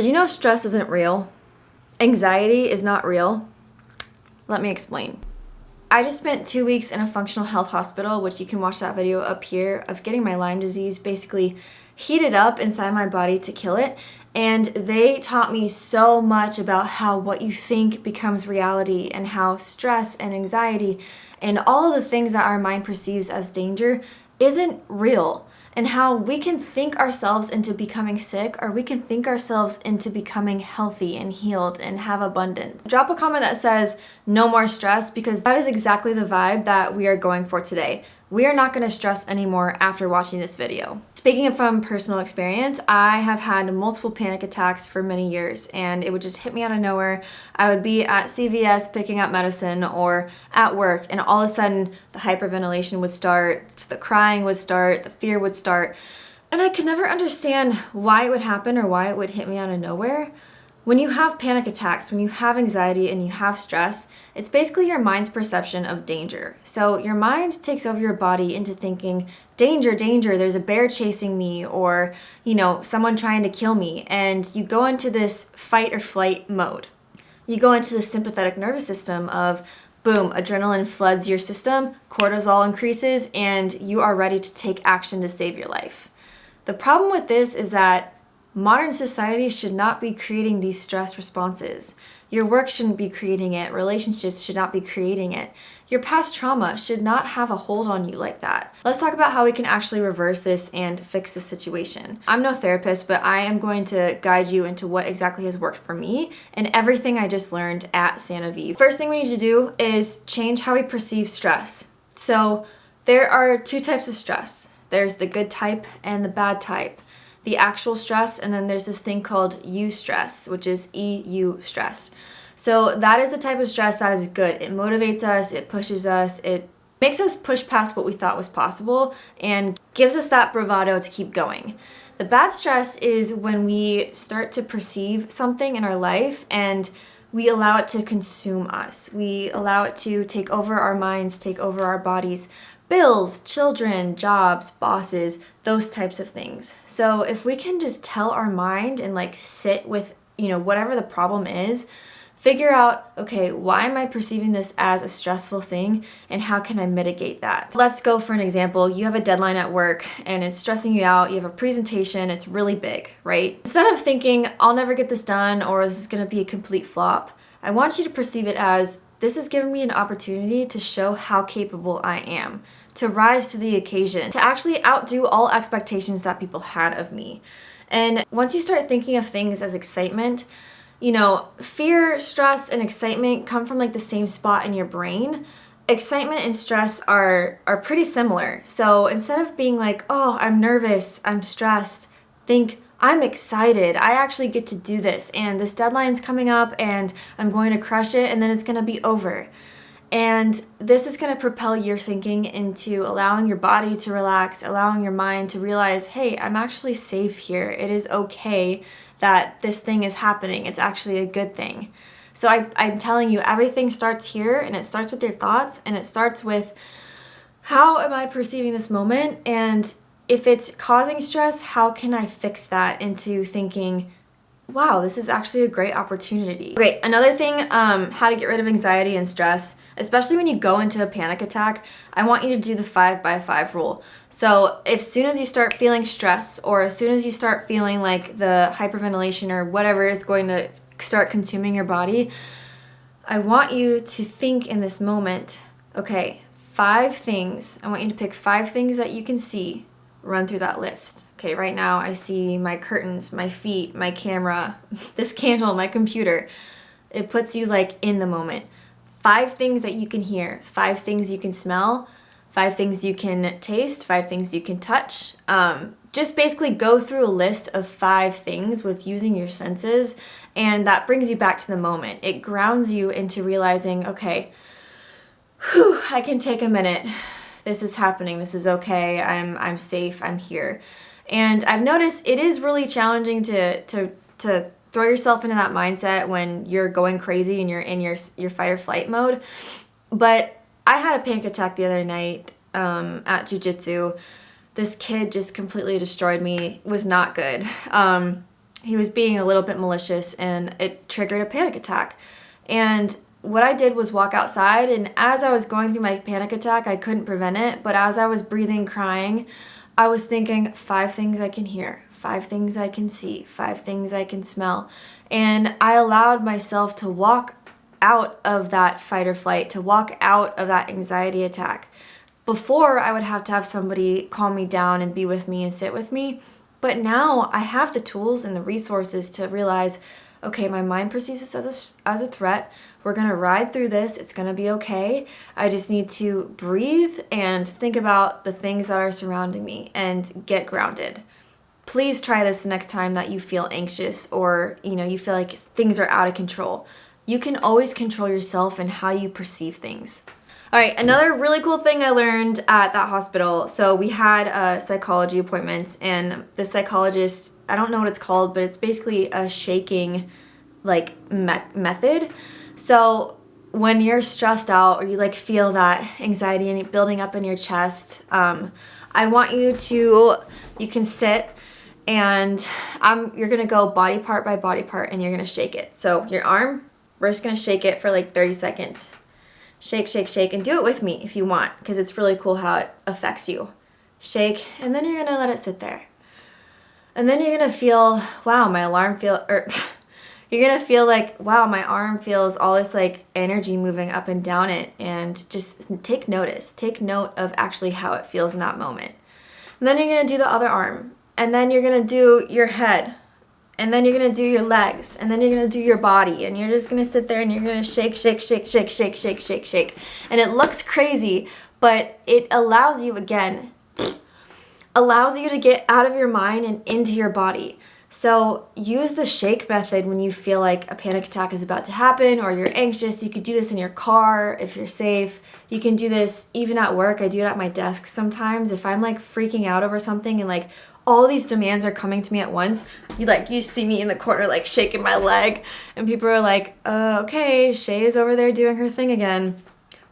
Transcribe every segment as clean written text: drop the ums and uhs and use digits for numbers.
Did you know stress isn't real? Anxiety is not real? Let me explain. I just spent 2 weeks in a functional health hospital, which you can watch that video up here, of getting my Lyme disease basically heated up inside my body to kill it. And they taught me so much about how what you think becomes reality, and how stress and anxiety and all of the things that our mind perceives as danger isn't real. And how we can think ourselves into becoming sick, or we can think ourselves into becoming healthy and healed and have abundance. Drop a comment that says no more stress, because that is exactly the vibe that we are going for today. We are not going to stress anymore after watching this video. Speaking of from personal experience, I have had multiple panic attacks for many years, and it would just hit me out of nowhere. I would be at CVS picking up medicine or at work, and all of a sudden the hyperventilation would start, the crying would start, the fear would start, and I could never understand why it would happen or why it would hit me out of nowhere. When you have panic attacks, when you have anxiety and you have stress, it's basically your mind's perception of danger. So your mind takes over your body into thinking, danger, danger, there's a bear chasing me, or, someone trying to kill me. And you go into this fight or flight mode. You go into the sympathetic nervous system of, boom, adrenaline floods your system, cortisol increases, and you are ready to take action to save your life. The problem with this is that modern society should not be creating these stress responses. Your work shouldn't be creating it. Relationships should not be creating it. Your past trauma should not have a hold on you like that. Let's talk about how we can actually reverse this and fix the situation. I'm no therapist, but I am going to guide you into what exactly has worked for me and everything I just learned at Santa V. First thing we need to do is change how we perceive stress. So there are two types of stress. There's the good type and the bad type. The actual stress, and then there's this thing called eustress, which is EU stress. So that is the type of stress that is good. It motivates us, it pushes us, it makes us push past what we thought was possible and gives us that bravado to keep going. The bad stress is when we start to perceive something in our life and we allow it to consume us. We allow it to take over our minds, take over our bodies. Bills, children, jobs, bosses, those types of things. So if we can just tell our mind and sit with, whatever the problem is, figure out, okay, why am I perceiving this as a stressful thing and how can I mitigate that? Let's go for an example. You have a deadline at work and it's stressing you out. You have a presentation, it's really big, right? Instead of thinking, I'll never get this done or this is gonna be a complete flop, I want you to perceive it as, this is giving me an opportunity to show how capable I am, to rise to the occasion, to actually outdo all expectations that people had of me. And once you start thinking of things as excitement, fear, stress, and excitement come from the same spot in your brain. Excitement and stress are pretty similar. So instead of being oh, I'm nervous, I'm stressed, think, I'm excited. I actually get to do this, and this deadline's coming up and I'm going to crush it, and then it's going to be over. And this is going to propel your thinking into allowing your body to relax, allowing your mind to realize, hey, I'm actually safe here. It is okay that this thing is happening. It's actually a good thing. So I'm telling you, everything starts here, and it starts with your thoughts, and it starts with, how am I perceiving this moment? And if it's causing stress, how can I fix that into thinking, wow, this is actually a great opportunity. Great. Another thing, how to get rid of anxiety and stress, especially when you go into a panic attack, I want you to do the 5x5 rule. So as soon as you start feeling stress, or as soon as you start feeling like the hyperventilation or whatever is going to start consuming your body, I want you to think in this moment, okay, 5 things. I want you to pick 5 things that you can see. Run through that list. Okay, right now I see my curtains, my feet, my camera, this candle, my computer. It puts you in the moment. 5 things that you can hear, 5 things you can smell, 5 things you can taste, 5 things you can touch. Just basically go through a list of 5 things with using your senses, and that brings you back to the moment. It grounds you into realizing, okay, I can take a minute. This is happening. This is okay. I'm safe. I'm here. And I've noticed it is really challenging to throw yourself into that mindset when you're going crazy and you're in your fight or flight mode. But I had a panic attack the other night at jiu-jitsu. This kid just completely destroyed me. It was not good. he was being a little bit malicious and it triggered a panic attack. And what I did was walk outside, and as I was going through my panic attack, I couldn't prevent it, but as I was breathing, crying, I was thinking 5 things I can hear, 5 things I can see, 5 things I can smell. And I allowed myself to walk out of that fight or flight, to walk out of that anxiety attack. Before, I would have to have somebody calm me down and be with me and sit with me. But now I have the tools and the resources to realize, okay, my mind perceives this as a threat. We're going to ride through this. It's going to be okay. I just need to breathe and think about the things that are surrounding me and get grounded. Please try this the next time that you feel anxious or, you feel like things are out of control. You can always control yourself and how you perceive things. All right, another really cool thing I learned at that hospital. So we had a psychology appointment, and the psychologist, I don't know what it's called, but it's basically a shaking method. So when you're stressed out or you feel that anxiety and building up in your chest, I want you can sit, and you're gonna go body part by body part, and you're gonna shake it. So your arm, we're just gonna shake it for 30 seconds. Shake, shake, shake, and do it with me if you want, because it's really cool how it affects you. Shake, and then you're gonna let it sit there. And then you're gonna feel, wow, you're gonna feel wow, my arm feels all this energy moving up and down it, and just take notice. Take note of actually how it feels in that moment. And then you're gonna do the other arm, and then you're gonna do your head, and then you're gonna do your legs, and then you're gonna do your body, and you're just gonna sit there and you're gonna shake, shake, shake, shake, shake, shake, shake, shake. And it looks crazy, but it allows you, to get out of your mind and into your body. So use the shake method when you feel like a panic attack is about to happen or you're anxious. You could do this in your car if you're safe. You can do this even at work. I do it at my desk sometimes. If I'm freaking out over something and all these demands are coming to me at once, you see me in the corner shaking my leg, and people are okay, Shay is over there doing her thing again.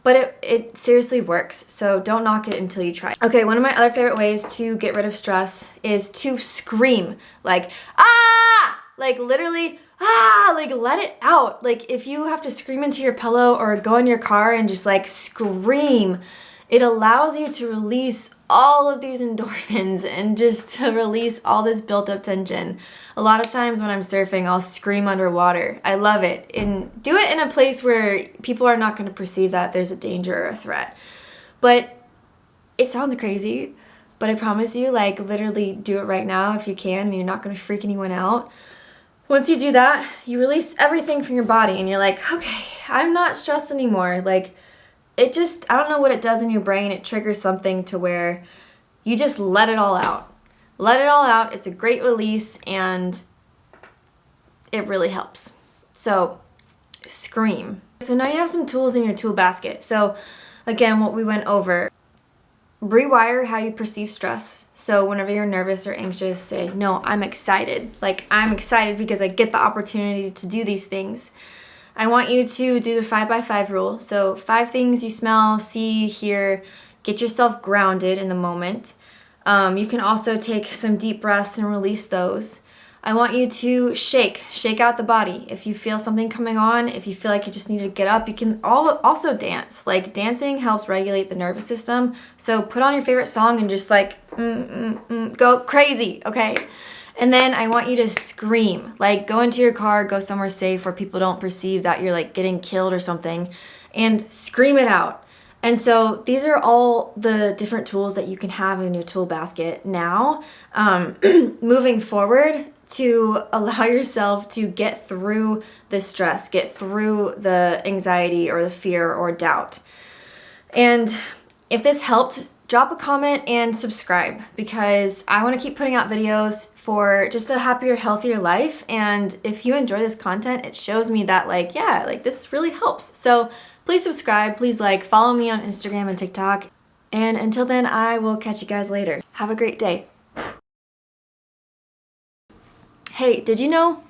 But it seriously works, so don't knock it until you try. Okay, one of my other favorite ways to get rid of stress is to scream. Ah! Literally, ah! Let it out. If you have to scream into your pillow or go in your car and just scream, it allows you to release all of these endorphins and just to release all this built up tension. A lot of times when I'm surfing, I'll scream underwater. I love it. And do it in a place where people are not going to perceive that there's a danger or a threat. But it sounds crazy, but I promise you, literally do it right now if you can, and you're not going to freak anyone out. Once you do that, you release everything from your body, and you're okay, I'm not stressed anymore. It just, I don't know what it does in your brain. It triggers something to where you just let it all out. Let it all out. It's a great release, and it really helps. So scream. So now you have some tools in your tool basket. So again, what we went over, rewire how you perceive stress. So whenever you're nervous or anxious, say, no, I'm excited. I'm excited because I get the opportunity to do these things. I want you to do the 5x5 rule. So 5 things you smell, see, hear, get yourself grounded in the moment. You can also take some deep breaths and release those. I want you to shake out the body. If you feel something coming on, if you feel like you just need to get up, you can also dance. Dancing helps regulate the nervous system. So put on your favorite song and just go crazy, okay? And then I want you to scream, go into your car, go somewhere safe where people don't perceive that you're getting killed or something, and scream it out. And so these are all the different tools that you can have in your tool basket now, moving forward, to allow yourself to get through the stress, get through the anxiety or the fear or doubt. And if this helped, drop a comment and subscribe, because I want to keep putting out videos for just a happier, healthier life. And if you enjoy this content, it shows me that this really helps. So please subscribe, please follow me on Instagram and TikTok. And until then, I will catch you guys later. Have a great day. Hey, did you know